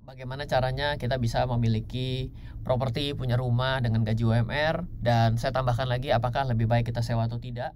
Bagaimana caranya kita bisa memiliki properti, punya rumah dengan gaji UMR, dan saya tambahkan lagi apakah lebih baik kita sewa atau tidak.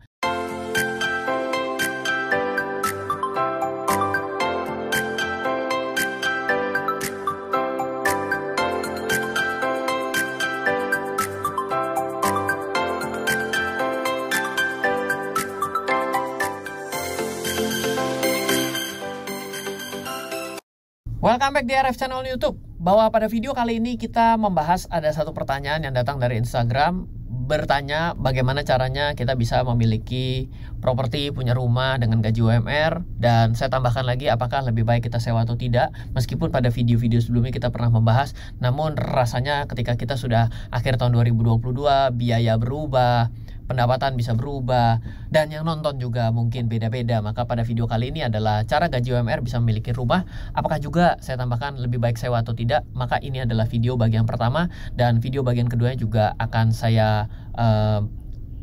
Welcome back di RF Channel YouTube. Bahwa pada video kali ini kita membahas ada satu pertanyaan yang datang dari Instagram, bertanya bagaimana caranya kita bisa memiliki properti, punya rumah dengan gaji UMR, dan saya tambahkan lagi apakah lebih baik kita sewa atau tidak. Meskipun pada video-video sebelumnya kita pernah membahas, namun rasanya ketika kita sudah akhir tahun 2022, biaya berubah, pendapatan bisa berubah, dan yang nonton juga mungkin beda-beda. Maka pada video kali ini adalah cara gaji UMR bisa memiliki rumah. Apakah juga saya tambahkan lebih baik sewa atau tidak? Maka ini adalah video bagian pertama, dan video bagian kedua juga akan saya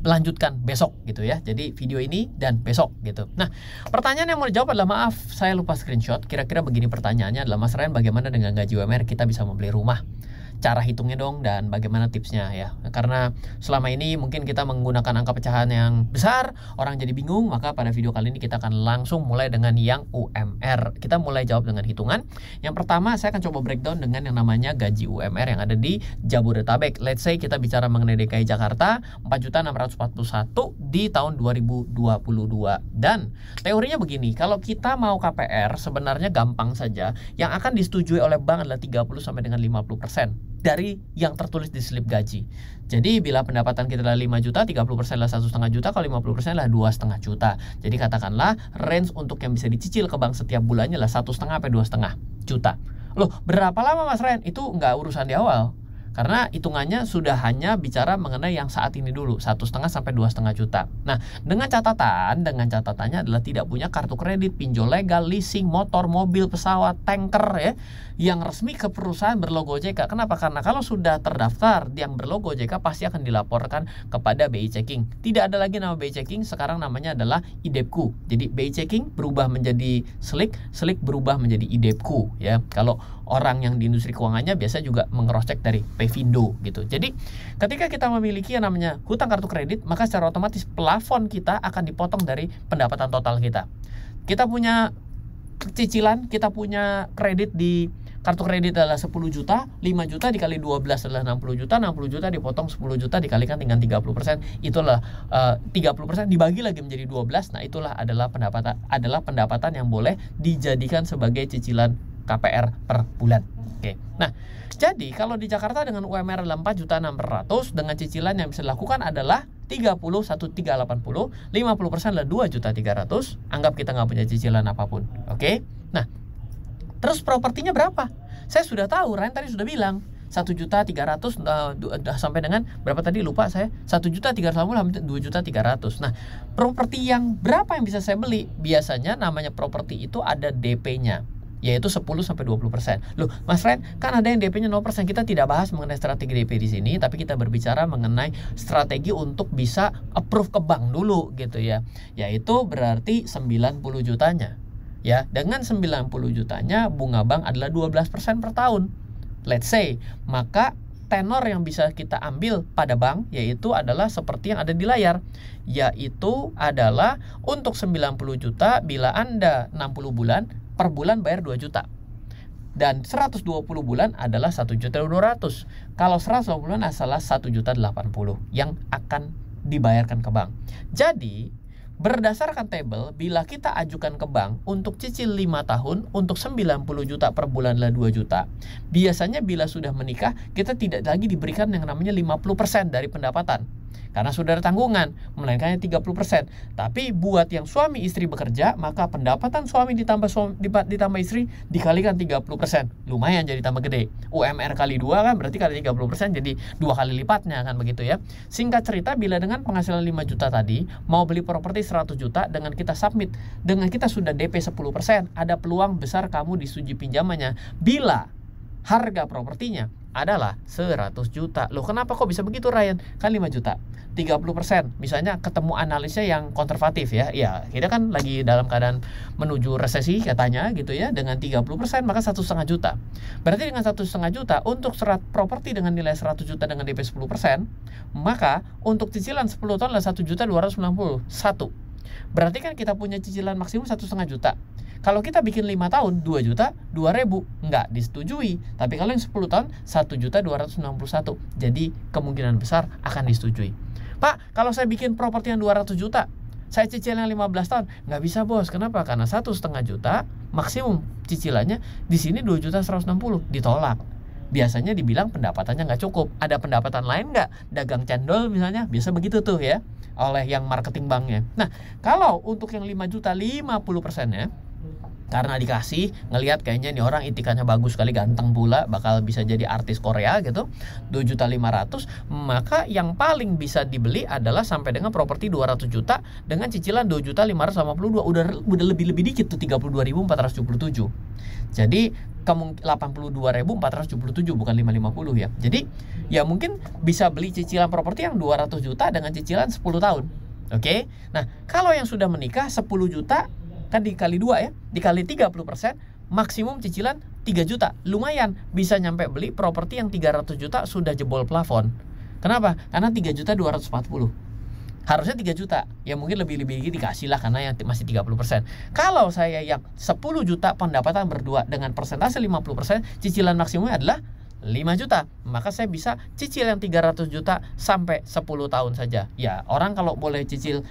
lanjutkan besok gitu ya. Jadi video ini dan besok gitu. Nah, pertanyaan yang mau dijawab adalah, maaf saya lupa screenshot. Kira-kira begini pertanyaannya adalah, Mas Ren, bagaimana dengan gaji UMR kita bisa membeli rumah? Cara hitungnya dong, dan bagaimana tipsnya ya. Karena selama ini mungkin kita menggunakan angka pecahan yang besar, orang jadi bingung. Maka pada video kali ini kita akan langsung mulai dengan yang UMR. Kita mulai jawab dengan hitungan. Yang pertama saya akan coba breakdown dengan yang namanya gaji UMR yang ada di Jabodetabek. Let's say kita bicara mengenai DKI Jakarta, 4.641 di tahun 2022. Dan teorinya begini, kalau kita mau KPR sebenarnya gampang saja. Yang akan disetujui oleh bank adalah 30 sampai dengan 50% dari yang tertulis di slip gaji. Jadi bila pendapatan kita adalah 5 juta, 30% adalah 1,5 juta, kalau 50% adalah 2,5 juta. Jadi katakanlah range untuk yang bisa dicicil ke bank setiap bulannya adalah 1,5 sampai 2,5 juta. Loh, berapa lama Mas Ren? Itu nggak urusan di awal. Karena hitungannya sudah hanya bicara mengenai yang saat ini dulu, 1,5 sampai 2,5 juta. Nah, dengan catatannya adalah tidak punya kartu kredit, pinjol legal, leasing, motor, mobil, pesawat, tanker ya, yang resmi ke perusahaan berlogo OJK. Kenapa? Karena kalau sudah terdaftar yang berlogo OJK pasti akan dilaporkan kepada BI Checking. Tidak ada lagi nama BI Checking, sekarang namanya adalah IDEPKU. Jadi BI Checking berubah menjadi Slik, Slik berubah menjadi IDEPKU ya. Kalau orang yang di industri keuangannya biasa juga meng-cross-check dari Pevindo gitu. Jadi ketika kita memiliki yang namanya hutang kartu kredit, maka secara otomatis plafon kita akan dipotong dari pendapatan total kita. Kita punya cicilan, kita punya kredit di kartu kredit adalah 10 juta, 5 juta dikali 12 adalah 60 juta, 60 juta dipotong 10 juta dikalikan dengan 30%, itulah 30% dibagi lagi menjadi 12. Nah, itulah adalah pendapatan yang boleh dijadikan sebagai cicilan KPR per bulan. Oke. Nah, jadi kalau di Jakarta dengan UMR adalah 4.600.000, dengan cicilan yang bisa dilakukan adalah 30.1380, 50% adalah 2.300.000. Anggap kita nggak punya cicilan apapun. Oke. Nah, terus propertinya berapa? Saya sudah tahu, Ren tadi sudah bilang 1.300.000 sampai dengan berapa tadi lupa saya, 1.380.000 sampai 2.300.000. Nah, properti yang berapa yang bisa saya beli? Biasanya namanya properti itu ada DP-nya, yaitu 10 sampai 20%. Loh, Mas Ren, kan ada yang DP-nya 0%. Kita tidak bahas mengenai strategi DP di sini, tapi kita berbicara mengenai strategi untuk bisa approve ke bank dulu gitu ya. Yaitu berarti 90 jutanya. Ya, dengan 90 jutanya bunga bank adalah 12% per tahun. Let's say, maka tenor yang bisa kita ambil pada bank yaitu adalah seperti yang ada di layar, yaitu adalah untuk 90 juta bila Anda 60 bulan, per bulan bayar 2 juta. Dan 120 bulan adalah 1.200.000. Kalau 120 bulan adalah 1.080.000 yang akan dibayarkan ke bank. Jadi berdasarkan tabel, bila kita ajukan ke bank untuk cicil 5 tahun untuk 90 juta per bulan adalah 2 juta. Biasanya bila sudah menikah, kita tidak lagi diberikan yang namanya 50% dari pendapatan. Karena sudah ada tanggungan, melainkan 30%. Tapi buat yang suami istri bekerja, maka pendapatan suami ditambah istri dikalikan 30%. Lumayan jadi tambah gede. UMR kali 2 kan berarti kali 30%, jadi 2 kali lipatnya kan begitu ya. Singkat cerita, bila dengan penghasilan 5 juta tadi mau beli properti 100 juta, dengan kita submit, dengan kita sudah DP 10%, ada peluang besar kamu disetujui pinjamannya bila harga propertinya adalah 100 juta. Loh, kenapa kok bisa begitu, Ryan? Kan 5 juta. 30%. Misalnya ketemu analisnya yang konservatif ya. Ya, kita kan lagi dalam keadaan menuju resesi katanya gitu ya. Dengan 30% maka 1,5 juta. Berarti dengan 1,5 juta untuk properti dengan nilai 100 juta dengan DP 10%, maka untuk cicilan 10 tahun adalah 1.291. Berarti kan kita punya cicilan maksimum 1,5 juta. Kalau kita bikin 5 tahun 2 juta 2.000 nggak disetujui. Tapi kalau yang 10 tahun 1.291. Jadi kemungkinan besar akan disetujui. Pak, kalau saya bikin properti yang 200 juta, saya cicilnya 15 tahun, nggak bisa, Bos. Kenapa? Karena 1,5 juta maksimum cicilannya, di sini 2.160.000 ditolak. Biasanya dibilang pendapatannya nggak cukup. Ada pendapatan lain nggak? Dagang cendol misalnya, biasa begitu tuh ya, oleh yang marketing banknya. Nah, kalau untuk yang 5 juta 50%-nya, karena dikasih, ngelihat kayaknya nih orang itikannya bagus sekali, ganteng pula, bakal bisa jadi artis Korea gitu, 2.500.000, maka yang paling bisa dibeli adalah sampai dengan properti 200 juta dengan cicilan 2.582. Udah lebih dikit tuh, 32.477. Jadi 82.477 bukan 550 ya. Jadi ya mungkin bisa beli cicilan properti yang 200 juta dengan cicilan 10 tahun. Oke. Nah, kalau yang sudah menikah 10 juta kan dikali 2 ya, dikali 30%, maksimum cicilan 3 juta. Lumayan, bisa nyampe beli properti yang 300 juta sudah jebol plafon. Kenapa? Karena 3.240. Harusnya 3 juta. Ya mungkin lebih dikasih lah karena yang masih 30%. Kalau saya yang 10 juta pendapatan berdua dengan persentase 50%, cicilan maksimumnya adalah 5 juta. Maka saya bisa cicil yang 300 juta sampai 10 tahun saja. Ya, orang kalau boleh cicil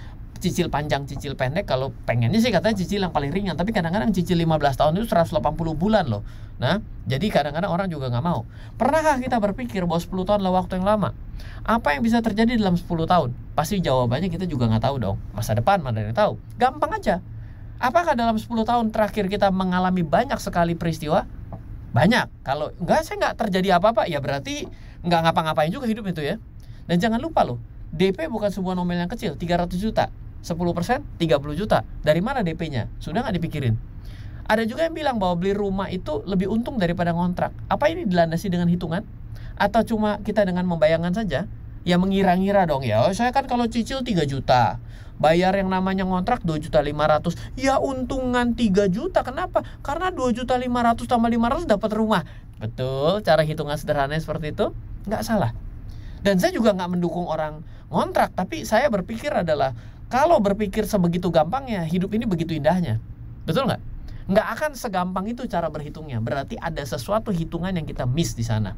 panjang, cicil pendek, kalau pengennya sih katanya cicil yang paling ringan, tapi kadang-kadang cicil 15 tahun itu 180 bulan loh. Nah, jadi kadang-kadang orang juga nggak mau. Pernahkah kita berpikir bahwa 10 tahun adalah waktu yang lama? Apa yang bisa terjadi dalam 10 tahun? Pasti jawabannya kita juga nggak tahu dong. Masa depan mana yang tahu? Gampang aja. Apakah dalam 10 tahun terakhir kita mengalami banyak sekali peristiwa? Banyak. Kalau saya nggak terjadi apa-apa, ya berarti nggak ngapa-ngapain juga hidup itu ya. Dan jangan lupa loh, DP bukan sebuah nominal yang kecil, 300 juta. 10% 30 juta. Dari mana DP-nya? Sudah nggak dipikirin? Ada juga yang bilang bahwa beli rumah itu lebih untung daripada ngontrak. Apa ini dilandasi dengan hitungan? Atau cuma kita dengan membayangkan saja? Ya mengira-ngira dong ya. Saya kan kalau cicil 3 juta. Bayar yang namanya ngontrak 2.500.000. Ya untungan 3 juta. Kenapa? Karena 2.500.000 tambah 500 dapat rumah. Betul, cara hitungan sederhananya seperti itu. Nggak salah. Dan saya juga nggak mendukung orang ngontrak. Tapi saya berpikir adalah, kalau berpikir sebegitu gampangnya, hidup ini begitu indahnya. Betul nggak? Nggak akan segampang itu cara berhitungnya. Berarti ada sesuatu hitungan yang kita miss di sana.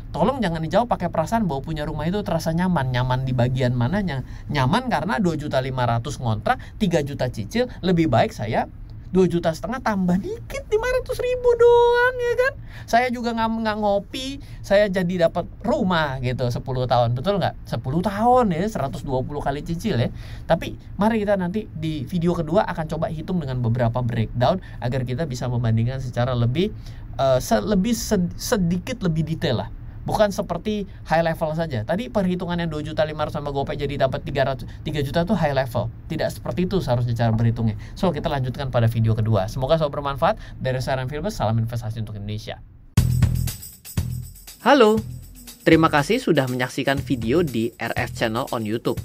Tolong jangan dijawab pakai perasaan bahwa punya rumah itu terasa nyaman. Nyaman di bagian mananya? Nyaman karena 2.500.000 ngontrak, 3 juta cicil. Lebih baik saya 2,5 juta tambah dikit 500.000 doang ya kan. Saya juga nggak ngopi, saya jadi dapat rumah gitu 10 tahun. Betul nggak? 10 tahun ya, 120 kali cicil ya. Tapi mari kita nanti di video kedua akan coba hitung dengan beberapa breakdown agar kita bisa membandingkan secara lebih sedikit lebih detail lah. Bukan seperti high level saja. Tadi perhitungannya 2.500.000 sama GoPay jadi dapat 3 juta itu high level. Tidak seperti itu seharusnya cara berhitungnya. So, kita lanjutkan pada video kedua. Semoga selalu bermanfaat. Dari saya Ryan Filbert, salam investasi untuk Indonesia. Halo, terima kasih sudah menyaksikan video di RF Channel on YouTube.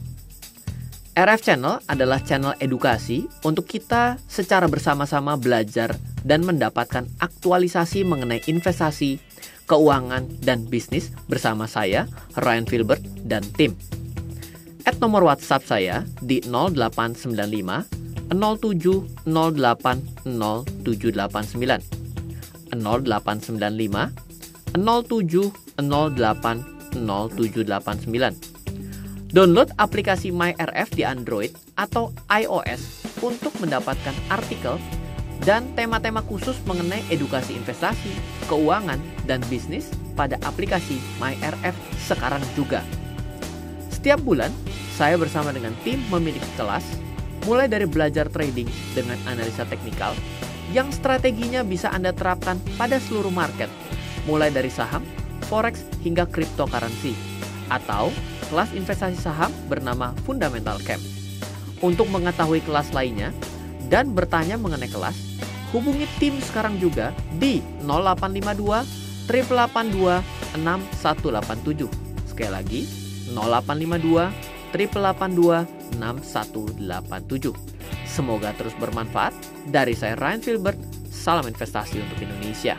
RF Channel adalah channel edukasi untuk kita secara bersama-sama belajar dan mendapatkan aktualisasi mengenai investasi, keuangan, dan bisnis bersama saya, Ryan Filbert, dan tim. Add nomor WhatsApp saya di 0895 07 08 0789 0895 07 08 0789. Download aplikasi MyRF di Android atau iOS untuk mendapatkan artikel dan tema-tema khusus mengenai edukasi investasi, keuangan, dan bisnis pada aplikasi MyRF sekarang juga. Setiap bulan, saya bersama dengan tim memiliki kelas, mulai dari belajar trading dengan analisa teknikal, yang strateginya bisa Anda terapkan pada seluruh market, mulai dari saham, forex, hingga cryptocurrency, atau kelas investasi saham bernama Fundamental Camp. Untuk mengetahui kelas lainnya dan bertanya mengenai kelas, hubungi tim sekarang juga di 0852 882 6187. Sekali lagi 0852 882 6187. Semoga terus bermanfaat. Dari saya Ryan Filbert, salam investasi untuk Indonesia.